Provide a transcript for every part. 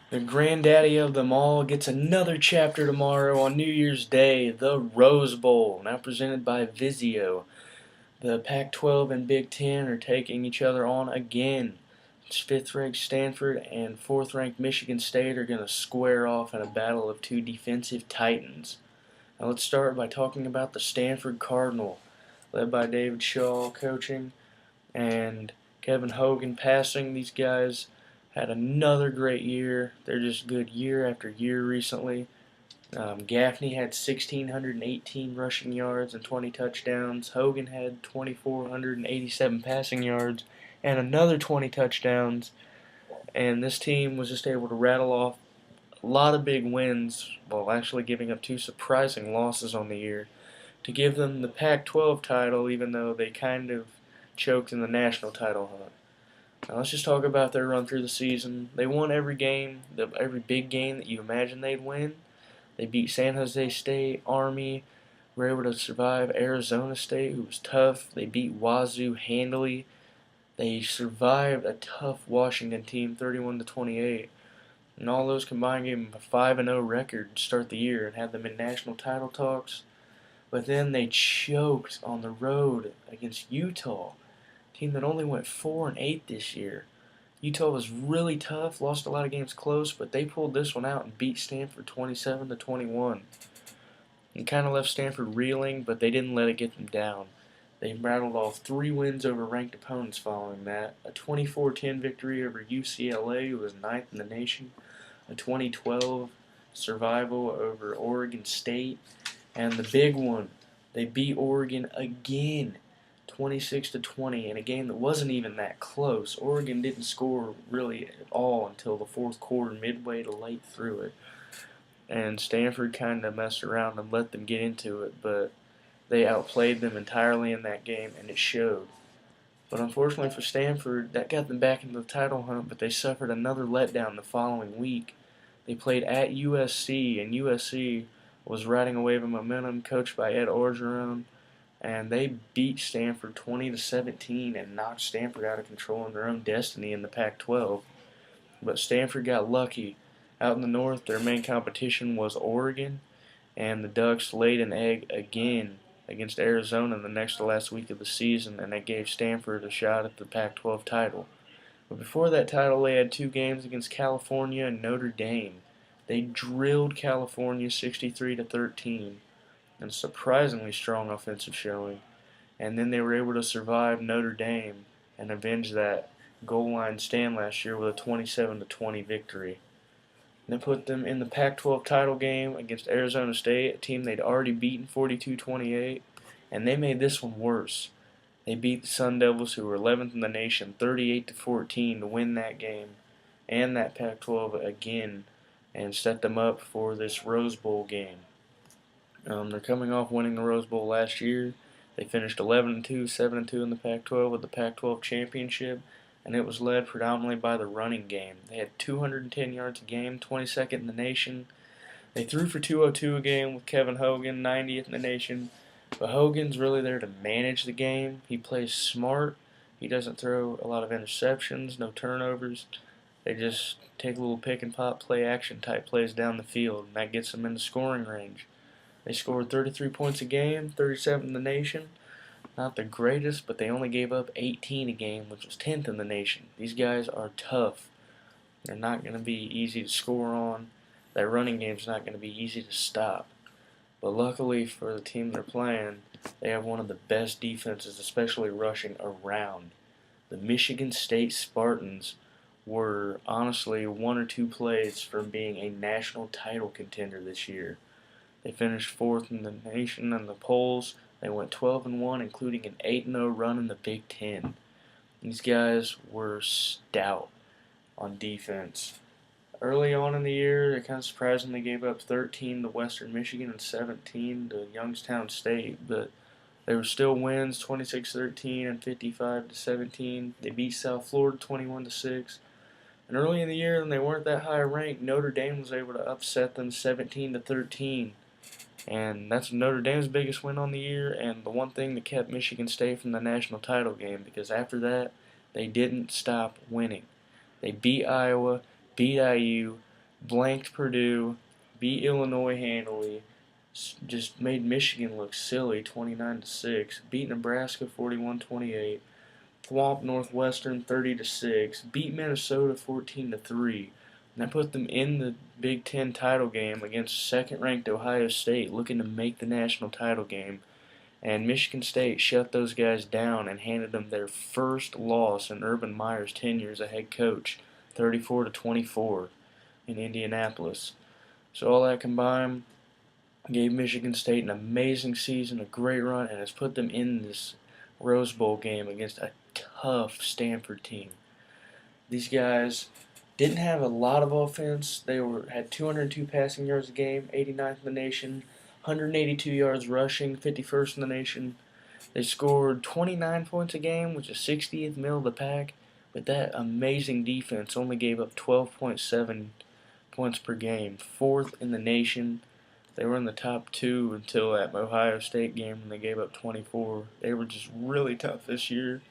The granddaddy of them all gets another chapter tomorrow on New Year's Day, the Rose Bowl, now presented by Vizio. The Pac-12 and Big Ten are taking each other on again. Fifth-ranked Stanford and fourth-ranked Michigan State are going to square off in a battle of two defensive titans. Now let's start by talking about the Stanford Cardinal, led by David Shaw coaching and Kevin Hogan passing. These guys had another great year. They're just good year after year recently. Gaffney had 1,618 rushing yards and 20 touchdowns. Hogan had 2,487 passing yards and another 20 touchdowns. And this team was just able to rattle off a lot of big wins while actually giving up two surprising losses on the year to give them the Pac-12 title, even though they kind of choked in the national title hunt. Now let's just talk about their run through the season. They won every game, every big game that you imagine they'd win. They beat San Jose State, Army, were able to survive Arizona State, who was tough. They beat Wazoo handily. They survived a tough Washington team, 31-28. And all those combined gave them a 5-0 record to start the year and had them in national title talks. But then they choked on the road against Utah, a team that only went 4-8 this year. Utah was really tough, lost a lot of games close, but they pulled this one out and beat Stanford 27-21. And kind of left Stanford reeling, but they didn't let it get them down. They rattled off 3 wins over ranked opponents following that. A 24-10 victory over UCLA, who was 9th in the nation. A 2012 survival over Oregon State. And the big one, they beat Oregon again, 26-20, in a game that wasn't even that close. Oregon didn't score really at all until the fourth quarter, midway to late through it. And Stanford kind of messed around and let them get into it, but they outplayed them entirely in that game, and it showed. But unfortunately for Stanford, that got them back into the title hunt, but they suffered another letdown the following week. They played at USC, and USC was riding a wave of momentum, coached by Ed Orgeron, and they beat Stanford 20-17 and knocked Stanford out of control in their own destiny in the Pac-12. But Stanford got lucky. Out in the north, their main competition was Oregon, and the Ducks laid an egg again against Arizona in the next to last week of the season, and that gave Stanford a shot at the Pac-12 title. But before that title, they had 2 games against California and Notre Dame. They drilled California 63-13, and a surprisingly strong offensive showing. And then they were able to survive Notre Dame and avenge that goal line stand last year with a 27-20 victory. And they put them in the Pac-12 title game against Arizona State, a team they'd already beaten 42-28, and they made this one worse. They beat the Sun Devils, who were 11th in the nation, 38-14 to win that game and that Pac-12 again, and set them up for this Rose Bowl game. They're coming off winning the Rose Bowl last year. They finished 11-2, 7-2 in the Pac-12 with the Pac-12 championship, and it was led predominantly by the running game. They had 210 yards a game, 22nd in the nation. They threw for 202 a game with Kevin Hogan, 90th in the nation. But Hogan's really there to manage the game. He plays smart. He doesn't throw a lot of interceptions, no turnovers. They just take a little pick and pop, play action type plays down the field, and that gets them into scoring range. They scored 33 points a game, 37 in the nation. Not the greatest, but they only gave up 18 a game, which was 10th in the nation. These guys are tough. They're not going to be easy to score on. That running game's not going to be easy to stop. But luckily for the team they're playing, they have one of the best defenses, especially rushing, around. The Michigan State Spartans were honestly 1 or 2 plays from being a national title contender this year. They finished 4th in the nation in the polls. They went 12-1, including an 8-0 run in the Big Ten. These guys were stout on defense. Early on in the year, they kind of surprisingly gave up 13 to Western Michigan and 17 to Youngstown State, but they were still wins, 26-13 and 55-17. They beat South Florida 21-6. And early in the year, when they weren't that high ranked, Notre Dame was able to upset them 17-13. And that's Notre Dame's biggest win on the year, and the one thing that kept Michigan State from the national title game, because after that, they didn't stop winning. They beat Iowa, beat IU, blanked Purdue, beat Illinois handily, just made Michigan look silly 29-6, beat Nebraska 41-28, thwomped Northwestern 30-6, beat Minnesota 14-3. And that put them in the Big Ten title game against second-ranked Ohio State, looking to make the national title game. And Michigan State shut those guys down and handed them their first loss in Urban Meyer's tenure as a head coach, 34-24 in Indianapolis. So all that combined gave Michigan State an amazing season, a great run, and has put them in this Rose Bowl game against a tough Stanford team. These guys didn't have a lot of offense. They had 202 passing yards a game, 89th in the nation, 182 yards rushing, 51st in the nation. They scored 29 points a game, which is 60th, middle of the pack. But that amazing defense only gave up 12.7 points per game, 4th in the nation. They were in the top 2 until that Ohio State game when they gave up 24. They were just really tough this year.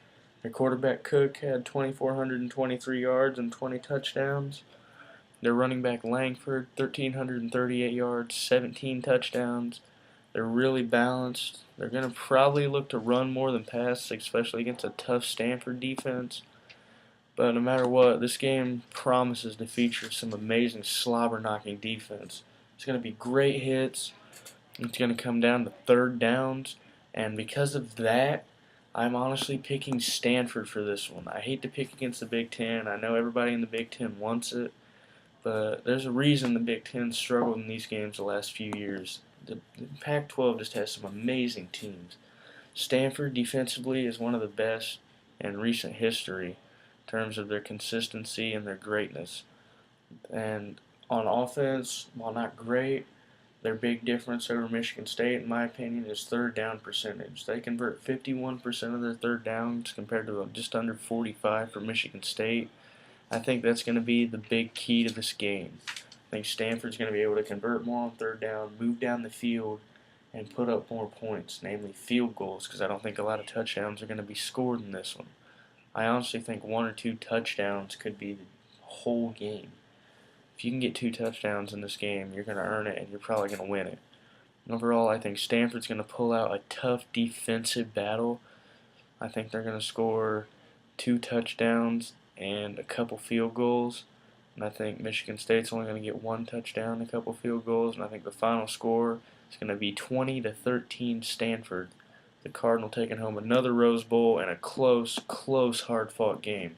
Their quarterback Cook had 2,423 yards and 20 touchdowns. Their running back Langford, 1,338 yards, 17 touchdowns. They're really balanced. They're going to probably look to run more than pass, especially against a tough Stanford defense. But no matter what, this game promises to feature some amazing slobber-knocking defense. It's going to be great hits. It's going to come down to third downs. And because of that, I'm honestly picking Stanford for this one. I hate to pick against the Big Ten. I know everybody in the Big Ten wants it. But there's a reason the Big Ten struggled in these games the last few years. The Pac-12 just has some amazing teams. Stanford defensively is one of the best in recent history in terms of their consistency and their greatness. And on offense, while not great, their big difference over Michigan State, in my opinion, is third down percentage. They convert 51% of their third downs compared to just under 45 for Michigan State. I think that's going to be the big key to this game. I think Stanford's going to be able to convert more on third down, move down the field, and put up more points, namely field goals, because I don't think a lot of touchdowns are going to be scored in this one. I honestly think 1 or 2 touchdowns could be the whole game. If you can get 2 touchdowns in this game, you're going to earn it, and you're probably going to win it. And overall, I think Stanford's going to pull out a tough defensive battle. I think they're going to score 2 touchdowns and a couple field goals. And I think Michigan State's only going to get 1 touchdown and a couple field goals. And I think the final score is going to be 20-13 Stanford. The Cardinal taking home another Rose Bowl and a close, hard-fought game.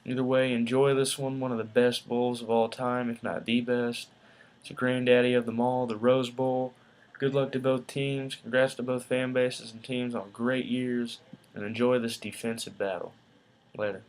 Either way, enjoy this one of the best bowls of all time, if not the best. It's the granddaddy of them all, the Rose Bowl. Good luck to both teams. Congrats to both fan bases and teams on great years. And enjoy this defensive battle. Later.